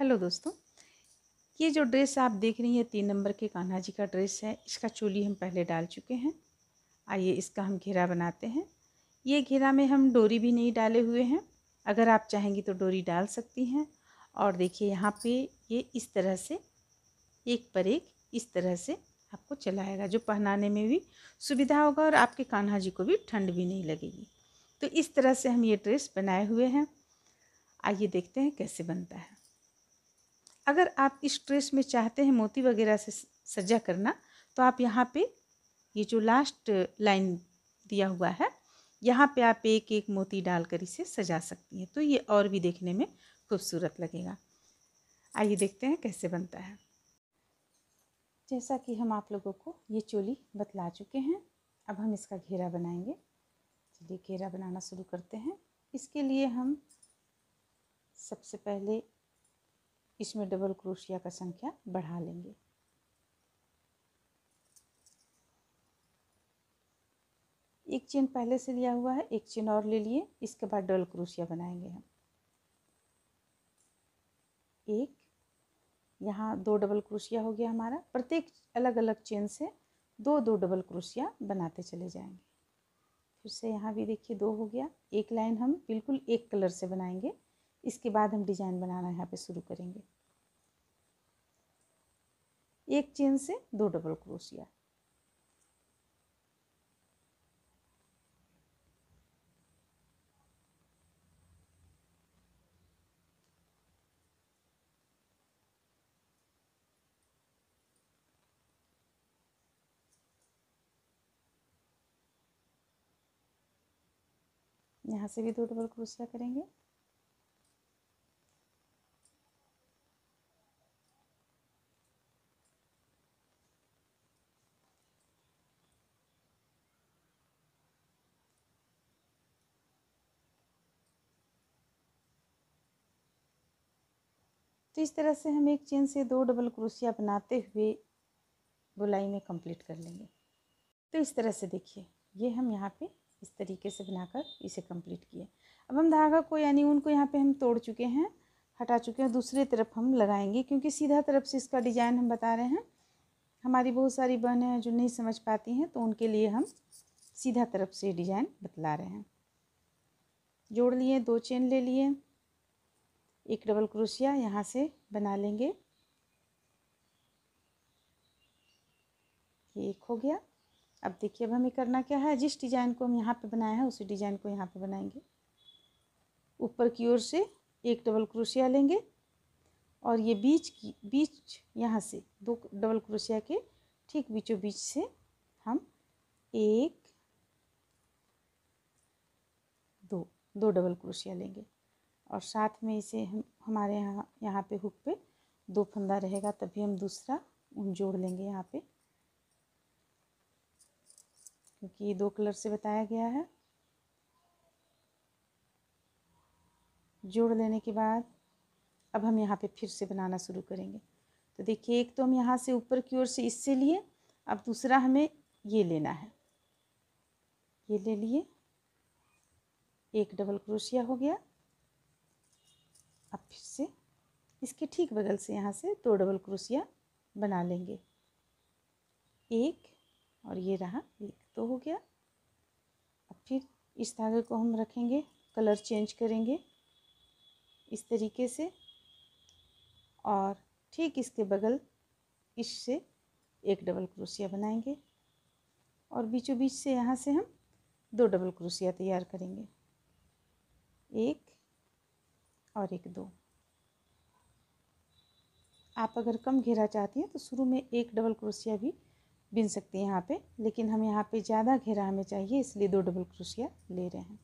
Hello दोस्तों, ये जो ड्रेस आप देख रही हैं 3 नंबर के कान्हा जी का ड्रेस है। इसका चोली हम पहले डाल चुके हैं। आइए इसका हम घेरा बनाते हैं। ये घेरा में हम डोरी भी नहीं डाले हुए हैं। अगर आप चाहेंगी तो डोरी डाल सकती हैं। और देखिए यहाँ पे ये इस तरह से एक पर एक इस तरह से आपको चलाएगा, जो पहनाने में भी सुविधा होगा और आपके कान्हा जी को भी ठंड भी नहीं लगेगी। तो इस तरह से हम ये ड्रेस बनाए हुए हैं। आइए देखते हैं कैसे बनता है। अगर आप इस ड्रेस में चाहते हैं मोती वगैरह से सजा करना, तो आप यहाँ पे ये जो लास्ट लाइन दिया हुआ है, यहाँ पे आप एक एक मोती डालकर इसे सजा सकती हैं, तो ये और भी देखने में खूबसूरत लगेगा। आइए देखते हैं कैसे बनता है। जैसा कि हम आप लोगों को ये चोली बतला चुके हैं, अब हम इसका घेरा बनाएंगे। चलिए घेरा बनाना शुरू करते हैं। इसके लिए हम सबसे पहले इसमें डबल क्रोशिया का संख्या बढ़ा लेंगे। एक चेन पहले से लिया हुआ है, एक चेन और ले लिए। इसके बाद डबल क्रोशिया बनाएंगे हम। एक, यहाँ 2 डबल क्रोशिया हो गया हमारा। प्रत्येक अलग अलग चेन से 2 डबल क्रोशिया बनाते चले जाएंगे। फिर से यहाँ भी देखिए 2 हो गया। एक लाइन हम बिल्कुल एक कलर से बनाएंगे। इसके बाद हम डिजाइन बनाना यहाँ पे शुरू करेंगे। एक चेन से 2 डबल क्रोशिया। यहाँ से भी 2 डबल क्रोशिया करेंगे। तो इस तरह से हम एक चेन से 2 डबल क्रोशिया बनाते हुए बुनाई में कंप्लीट कर लेंगे। तो इस तरह से देखिए, ये हम यहाँ पे इस तरीके से बनाकर इसे कंप्लीट किए। अब हम धागा को यानी ऊन को यहाँ पे हम तोड़ चुके हैं, हटा चुके हैं। दूसरी तरफ हम लगाएंगे, क्योंकि सीधा तरफ से इसका डिजाइन हम बता रहे हैं। हमारी बहुत सारी बहनें हैं जो नहीं समझ पाती हैं, तो उनके लिए हम सीधा तरफ से डिजाइन बतला रहे हैं। जोड़ लिए, 2 चेन ले लिए, एक डबल क्रोशिया यहाँ से बना लेंगे। ये एक हो गया। अब देखिए, अब हमें करना क्या है, जिस डिजाइन को हम यहाँ पे बनाए हैं उसी डिजाइन को यहाँ पे बनाएंगे। ऊपर की ओर से एक डबल क्रोशिया लेंगे और ये बीच यहाँ से 2 डबल क्रोशिया के ठीक बीचों बीच से हम 1 2 डबल क्रोशिया लेंगे। और साथ में इसे हम हमारे यहाँ पे हुक पे 2 फंदा रहेगा, तभी हम दूसरा ऊन जोड़ लेंगे यहाँ पे, क्योंकि ये 2 कलर से बताया गया है। जोड़ लेने के बाद अब हम यहाँ पे फिर से बनाना शुरू करेंगे। तो देखिए, एक तो हम यहाँ से ऊपर की ओर से इससे लिए, अब दूसरा हमें ये लेना है। ये ले लिए, एक डबल क्रोशिया हो गया। अब फिर से इसके ठीक बगल से यहाँ से 2 डबल क्रोशिया बना लेंगे। एक, और ये रहा एक, 2 हो गया। अब फिर इस धागे को हम रखेंगे, कलर चेंज करेंगे इस तरीके से, और ठीक इसके बगल इससे एक डबल क्रोशिया बनाएंगे और बीचों बीच से यहाँ से हम 2 डबल क्रोशिया तैयार करेंगे। एक और एक, 2। आप अगर कम घेरा चाहती हैं तो शुरू में एक डबल क्रोशिया भी बिन सकती हैं यहाँ पे, लेकिन हम यहाँ पे ज़्यादा घेरा हमें चाहिए, इसलिए 2 डबल क्रोशिया ले रहे हैं।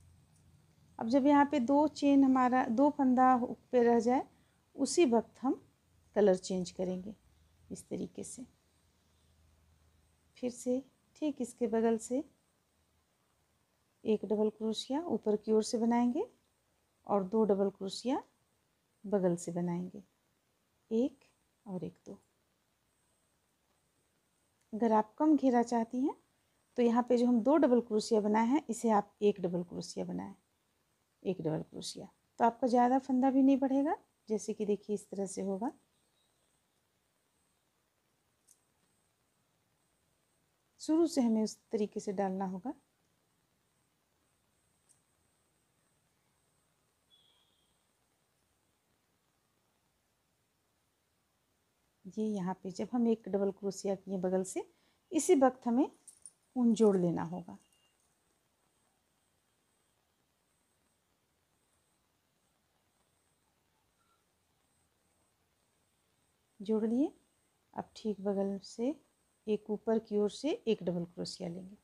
अब जब यहाँ पे 2 चेन हमारा 2 फंदा हुक पे रह जाए, उसी वक्त हम कलर चेंज करेंगे इस तरीके से। फिर से ठीक इसके बगल से एक डबल क्रोशिया ऊपर की ओर से बनाएंगे और 2 डबल क्रोशिया बगल से बनाएंगे, एक और एक, 2। अगर आप कम घेरा चाहती हैं तो यहाँ पे जो हम 2 डबल क्रोशिया बनाए हैं, इसे आप 1 डबल क्रोशिया बनाएं, 1 डबल क्रोशिया, तो आपका ज़्यादा फंदा भी नहीं बढ़ेगा जैसे कि देखिए इस तरह से होगा। शुरू से हमें उस तरीके से डालना होगा। ये यहाँ पे जब हम एक डबल क्रोशिया किए बगल से, इसी वक्त हमें ऊन जोड़ लेना होगा। जोड़ लिए। अब ठीक बगल से एक ऊपर की ओर से एक डबल क्रोशिया लेंगे,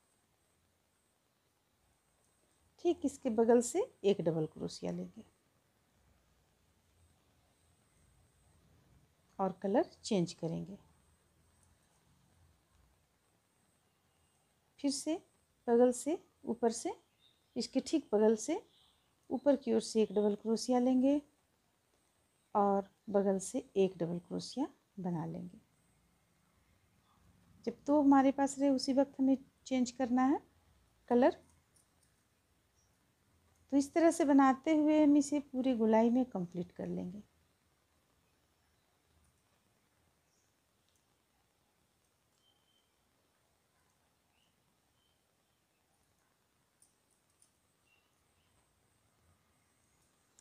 ठीक इसके बगल से एक डबल क्रोशिया लेंगे और कलर चेंज करेंगे। फिर से बगल से ऊपर से, इसके ठीक बगल से ऊपर की ओर से एक डबल क्रोशिया लेंगे और बगल से एक डबल क्रोशिया बना लेंगे। जब तो हमारे पास रहे उसी वक्त हमें चेंज करना है कलर। तो इस तरह से बनाते हुए हम इसे पूरी गोलाई में कंप्लीट कर लेंगे।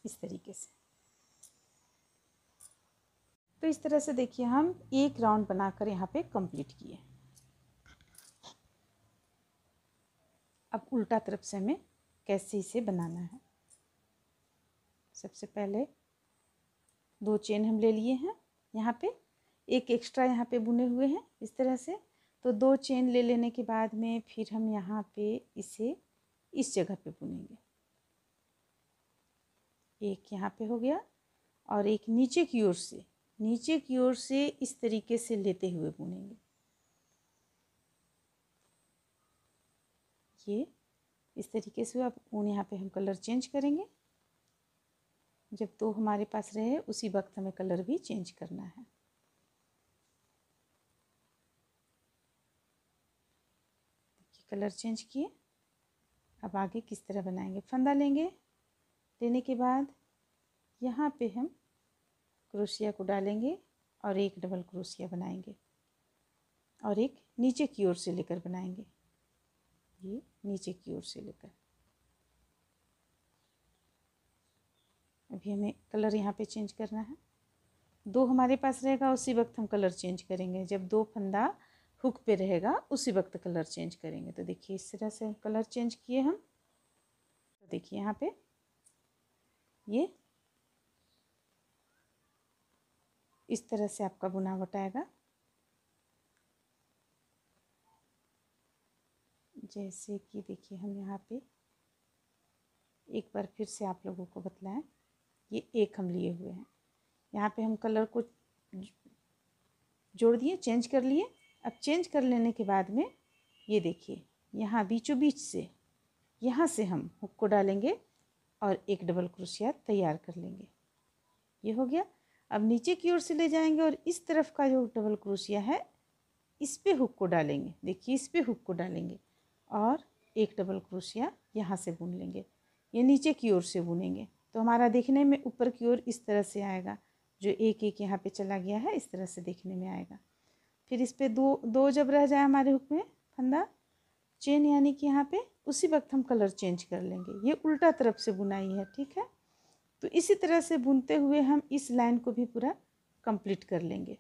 इस तरीके से। तो इस तरह से देखिए हम एक राउंड बनाकर यहाँ पे कंप्लीट किए। अब उल्टा तरफ से हमें कैसे इसे बनाना है। सबसे पहले 2 चेन हम ले लिए हैं, यहाँ पे एक एक्स्ट्रा यहाँ पे बुने हुए हैं इस तरह से। तो 2 चेन ले लेने के बाद में फिर हम यहाँ पे इसे इस जगह पे बुनेंगे। एक यहाँ पे हो गया और एक नीचे की ओर से इस तरीके से लेते हुए बुनेंगे। ये इस तरीके से। अब ऊन यहाँ पे हम कलर चेंज करेंगे। जब 2 हमारे पास रहे उसी वक्त हमें कलर भी चेंज करना है। देखिए कलर चेंज किए। अब आगे किस तरह बनाएंगे। फंदा लेंगे, लेने के बाद यहाँ पे हम क्रोशिया को डालेंगे और एक डबल क्रोशिया बनाएंगे और एक नीचे की ओर से लेकर बनाएंगे। ये नीचे की ओर से लेकर। अभी हमें कलर यहाँ पे चेंज करना है। 2 हमारे पास रहेगा उसी वक्त हम कलर चेंज करेंगे। जब 2 फंदा हुक पे रहेगा उसी वक्त कलर चेंज करेंगे। तो देखिए इस तरह से कलर चेंज किए हम। तो देखिए यहाँ पे ये इस तरह से आपका बुनावट आएगा। जैसे कि देखिए हम यहाँ पे एक बार फिर से आप लोगों को बतलाएं। ये एक हम लिए हुए हैं, यहाँ पे हम कलर को जोड़ दिए, चेंज कर लिए। अब चेंज कर लेने के बाद में ये देखिए यहाँ बीचों बीच से यहाँ से हम हुक को डालेंगे और एक डबल क्रोशिया तैयार कर लेंगे। ये हो गया। अब नीचे की ओर से ले जाएंगे और इस तरफ का जो डबल क्रोशिया है इस पे हुक को डालेंगे। देखिए इस पे हुक को डालेंगे और एक डबल क्रोशिया यहाँ से बुन लेंगे। ये नीचे की ओर से बुनेंगे तो हमारा देखने में ऊपर की ओर इस तरह से आएगा। जो एक एक यहाँ पे चला गया है इस तरह से देखने में आएगा। फिर इस पे दो जब रह जाए हमारे हुक में फंदा चेन, यानी कि यहाँ पे उसी वक्त हम कलर चेंज कर लेंगे। ये उल्टा तरफ से बुनाई है, ठीक है। तो इसी तरह से बुनते हुए हम इस लाइन को भी पूरा कंप्लीट कर लेंगे।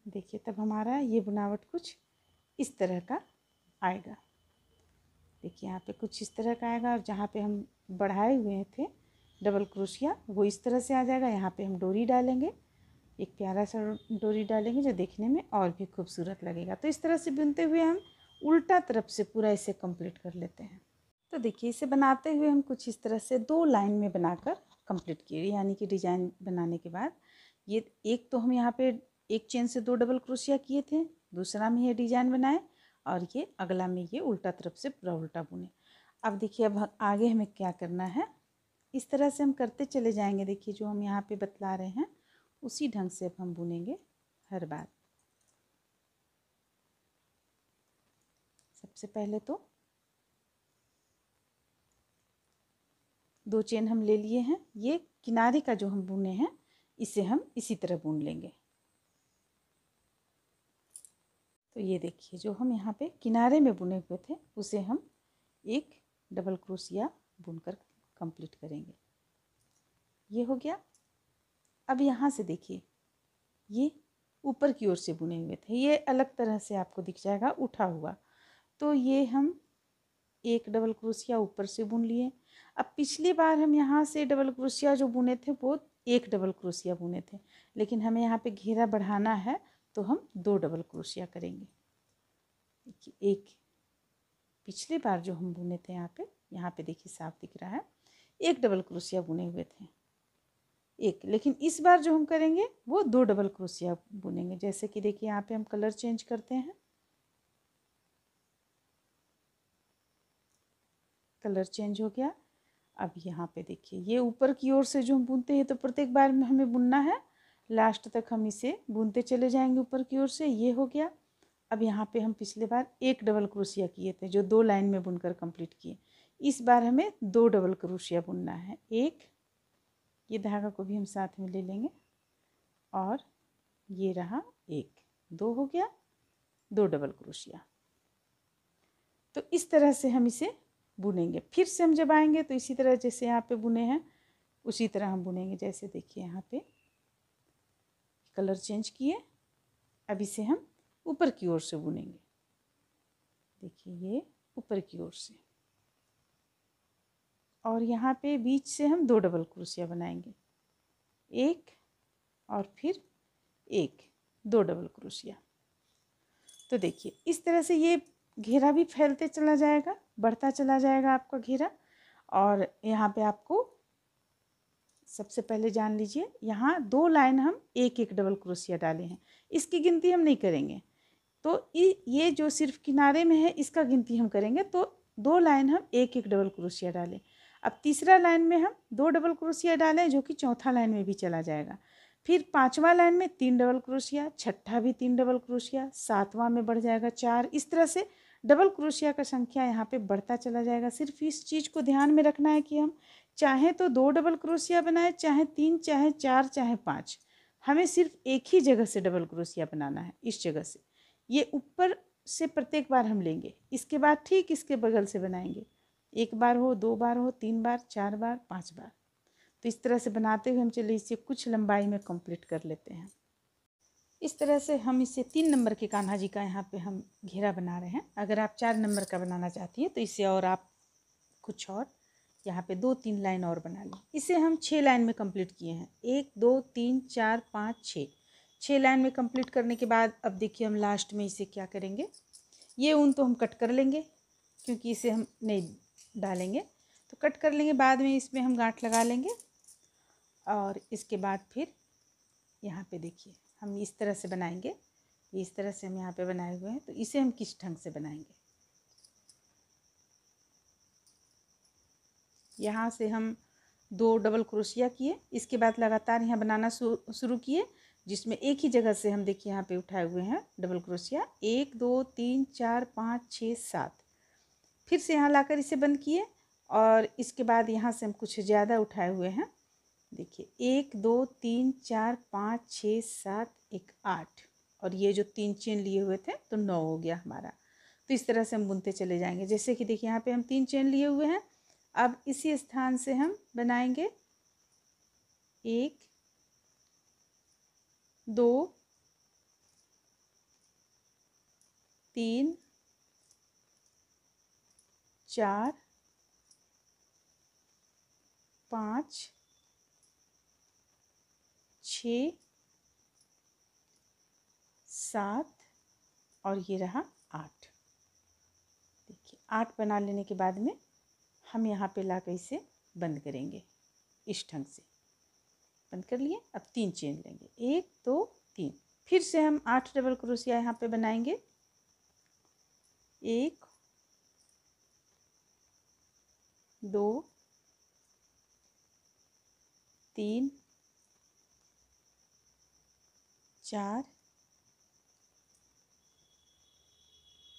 देखिए तब हमारा ये बुनावट कुछ इस तरह का आएगा। देखिए यहाँ पे कुछ इस तरह का आएगा और जहाँ पे हम बढ़ाए हुए थे डबल क्रोशिया वो इस तरह से आ जाएगा। यहाँ पे हम डोरी डालेंगे, एक प्यारा सा डोरी डालेंगे जो देखने में और भी खूबसूरत लगेगा। तो इस तरह से बुनते हुए हम उल्टा तरफ से पूरा इसे कंप्लीट कर लेते हैं। तो देखिए इसे बनाते हुए हम कुछ इस तरह से 2 लाइन में बनाकर कंप्लीट किए, यानी कि डिजाइन बनाने के बाद ये एक तो हम यहाँ पे एक चेन से 2 डबल क्रोशिया किए थे, दूसरा में ये डिजाइन बनाए और ये अगला में ये उल्टा तरफ से पूरा उल्टा बुने। अब देखिए अब आगे हमें क्या करना है, इस तरह से हम करते चले जाएंगे। देखिए जो हम यहाँ पे बतला रहे हैं उसी ढंग से अब हम बुनेंगे हर बार। सबसे पहले तो 2 चेन हम ले लिए हैं। ये किनारे का जो हम बुने हैं इसे हम इसी तरह बुन लेंगे। तो ये देखिए जो हम यहाँ पे किनारे में बुने हुए थे उसे हम एक डबल क्रोशिया बुनकर कंप्लीट करेंगे। ये हो गया। अब यहाँ से देखिए ये ऊपर की ओर से बुने हुए थे, ये अलग तरह से आपको दिख जाएगा उठा हुआ। तो ये हम एक डबल क्रोशिया ऊपर से बुन लिए। अब पिछली बार हम यहाँ से डबल क्रोशिया जो बुने थे वो एक डबल क्रोशिया बुने थे, लेकिन हमें यहाँ पे घेरा बढ़ाना है तो हम 2 डबल क्रोशिया करेंगे। देखिए एक पिछली बार जो हम बुने थे यहाँ पे देखिए साफ दिख रहा है, एक डबल क्रोशिया बुने हुए थे एक, लेकिन इस बार जो हम करेंगे वो 2 डबल क्रोशिया बुनेंगे। जैसे कि देखिए यहाँ पे हम कलर चेंज करते हैं, कलर चेंज हो गया। अब यहाँ पे देखिए ये ऊपर की ओर से जो हम बुनते हैं तो प्रत्येक बार में हमें बुनना है, लास्ट तक हम इसे बुनते चले जाएंगे ऊपर की ओर से। ये हो गया। अब यहाँ पे हम पिछले बार एक डबल क्रोशिया किए थे जो 2 लाइन में बुनकर कंप्लीट किए। इस बार हमें 2 डबल क्रोशिया बुनना है। एक, ये धागा को भी हम साथ में ले लेंगे, और ये रहा एक, 2 हो गया, 2 डबल क्रोशिया। तो इस तरह से हम इसे बुनेंगे। फिर से हम जब आएंगे तो इसी तरह जैसे यहाँ पे बुने हैं उसी तरह हम बुनेंगे। जैसे देखिए यहाँ पे कलर चेंज किए, अब इसे हम ऊपर की ओर से बुनेंगे। देखिए ये ऊपर की ओर से, और यहाँ पे बीच से हम 2 डबल क्रोशिया बनाएंगे, एक और फिर एक, 2 डबल क्रोशिया। तो देखिए इस तरह से ये घेरा भी फैलते चला जाएगा, बढ़ता चला जाएगा आपका घेरा। और यहाँ पे आपको सबसे पहले जान लीजिए यहाँ 2 लाइन हम एक एक डबल क्रोशिया डाले हैं, इसकी गिनती हम नहीं करेंगे। तो ये जो सिर्फ किनारे में है इसका गिनती हम करेंगे। तो 2 लाइन हम एक एक डबल क्रोशिया डालें। अब तीसरा लाइन में हम 2 डबल क्रोशिया डालें जो कि चौथा लाइन में भी चला जाएगा। फिर 5वां लाइन में 3 डबल क्रोशिया, छठा भी 3 डबल क्रोशिया, 7वां में बढ़ जाएगा 4। इस तरह से डबल क्रोशिया का संख्या यहाँ पे बढ़ता चला जाएगा। सिर्फ इस चीज़ को ध्यान में रखना है कि हम चाहे तो 2 डबल क्रोशिया बनाए, चाहे 3, चाहे 4, चाहे 5, हमें सिर्फ एक ही जगह से डबल क्रोशिया बनाना है, इस जगह से। ये ऊपर से प्रत्येक बार हम लेंगे, इसके बाद ठीक इसके बगल से बनाएंगे। 1 बार हो, 2 बार हो, 3 बार, 4 बार, 5 बार। तो इस तरह से बनाते हुए हम चलिए इसे कुछ लंबाई में कंप्लीट कर लेते हैं। इस तरह से हम इसे 3 नंबर के कान्हा जी का यहाँ पे हम घेरा बना रहे हैं। अगर आप 4 नंबर का बनाना चाहती हैं तो इसे और आप कुछ और यहाँ पे 2-3 लाइन और बना लें। इसे हम 6 लाइन में कंप्लीट किए हैं, 1 2 3 4 5 6 लाइन में कंप्लीट करने के बाद अब देखिए हम लास्ट में इसे क्या करेंगे, ये ऊन तो हम कट कर लेंगे क्योंकि इसे हम नहीं डालेंगे, तो कट कर लेंगे। बाद में इसमें हम गांठ लगा लेंगे, और इसके बाद फिर यहाँ पे देखिए हम इस तरह से बनाएंगे। इस तरह से हम यहाँ पे बनाए हुए हैं, तो इसे हम किस ढंग से बनाएंगे। यहाँ से हम 2 डबल क्रोशिया किए, इसके बाद लगातार यहाँ बनाना शुरू किए, जिसमें एक ही जगह से हम देखिए यहाँ पे उठाए हुए हैं डबल क्रोशिया, 1 2 3 4 5 6 7। फिर से यहाँ लाकर इसे बंद किए, और इसके बाद यहाँ से हम कुछ ज़्यादा उठाए हुए हैं। देखिए 1 2 3 4 5 6 7 1 8, और ये जो 3 चेन लिए हुए थे तो 9 हो गया हमारा। तो इस तरह से हम बुनते चले जाएंगे। जैसे कि देखिए यहाँ पे हम 3 चेन लिए हुए हैं, अब इसी स्थान से हम बनाएंगे 1 2 3 4 5 6 7, और ये रहा 8। देखिए 8 बना लेने के बाद में हम यहाँ पे लाकर इसे बंद करेंगे, इस ढंग से बंद कर लिए। अब 3 चेन लेंगे, 1 2 3। फिर से हम 8 डबल क्रोशिया यहाँ पे बनाएंगे, 1 2 3 4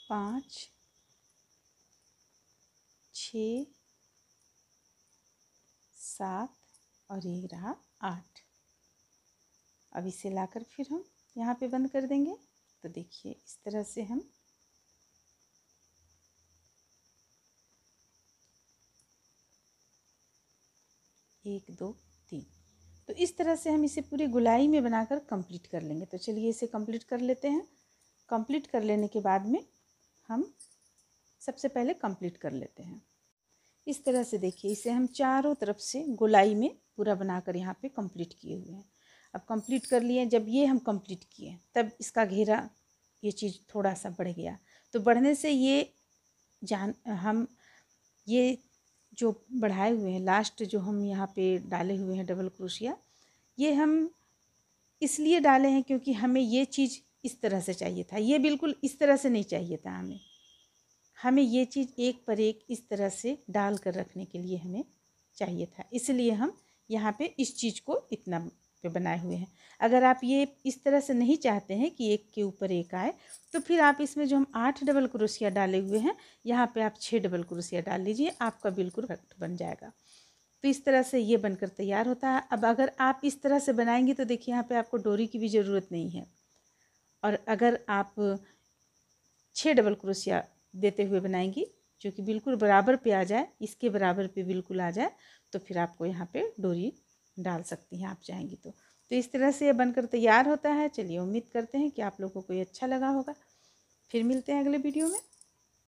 5 6 7 और ये रहा 8। अब इसे लाकर फिर हम यहाँ पे बंद कर देंगे। तो देखिए इस तरह से हम एक 2 3, तो इस तरह से हम इसे पूरी गोलाई में बनाकर कंप्लीट कर लेंगे। तो चलिए इसे कंप्लीट कर लेते हैं। कंप्लीट कर लेने के बाद में हम सबसे पहले कंप्लीट कर लेते हैं। इस तरह से देखिए इसे हम चारों तरफ से गोलाई में पूरा बनाकर यहाँ पे कंप्लीट किए हुए हैं। अब कंप्लीट कर लिए, जब ये हम कंप्लीट किए तब इसका घेरा ये चीज़ थोड़ा सा बढ़ गया। तो बढ़ने से ये हम ये जो बढ़ाए हुए हैं लास्ट जो हम यहाँ पे डाले हुए हैं डबल क्रोशिया, ये हम इसलिए डाले हैं क्योंकि हमें ये चीज़ इस तरह से चाहिए था। ये बिल्कुल इस तरह से नहीं चाहिए था हमें ये चीज़ एक पर एक इस तरह से डाल कर रखने के लिए हमें चाहिए था। इसलिए हम यहाँ पे इस चीज़ को इतना पे बनाए हुए हैं। अगर आप ये इस तरह से नहीं चाहते हैं कि एक के ऊपर एक आए, तो फिर आप इसमें जो हम 8 डबल क्रोशिया डाले हुए हैं यहाँ पे आप 6 डबल क्रोशिया डाल लीजिए, आपका बिल्कुल परफेक्ट बन जाएगा। तो इस तरह से ये बनकर तैयार होता है। अब अगर आप इस तरह से बनाएंगे तो देखिए यहाँ पे आपको डोरी की भी ज़रूरत नहीं है। और अगर आप 6 डबल क्रोशिया देते हुए बनाएंगी जो कि बिल्कुल बराबर पे आ जाए, इसके बराबर पे बिल्कुल आ जाए, तो फिर आपको यहाँ पे डोरी डाल सकती हैं आप चाहेंगी तो इस तरह से ये बनकर तैयार होता है। चलिए उम्मीद करते हैं कि आप लोगों को ये अच्छा लगा होगा। फिर मिलते हैं अगले वीडियो में।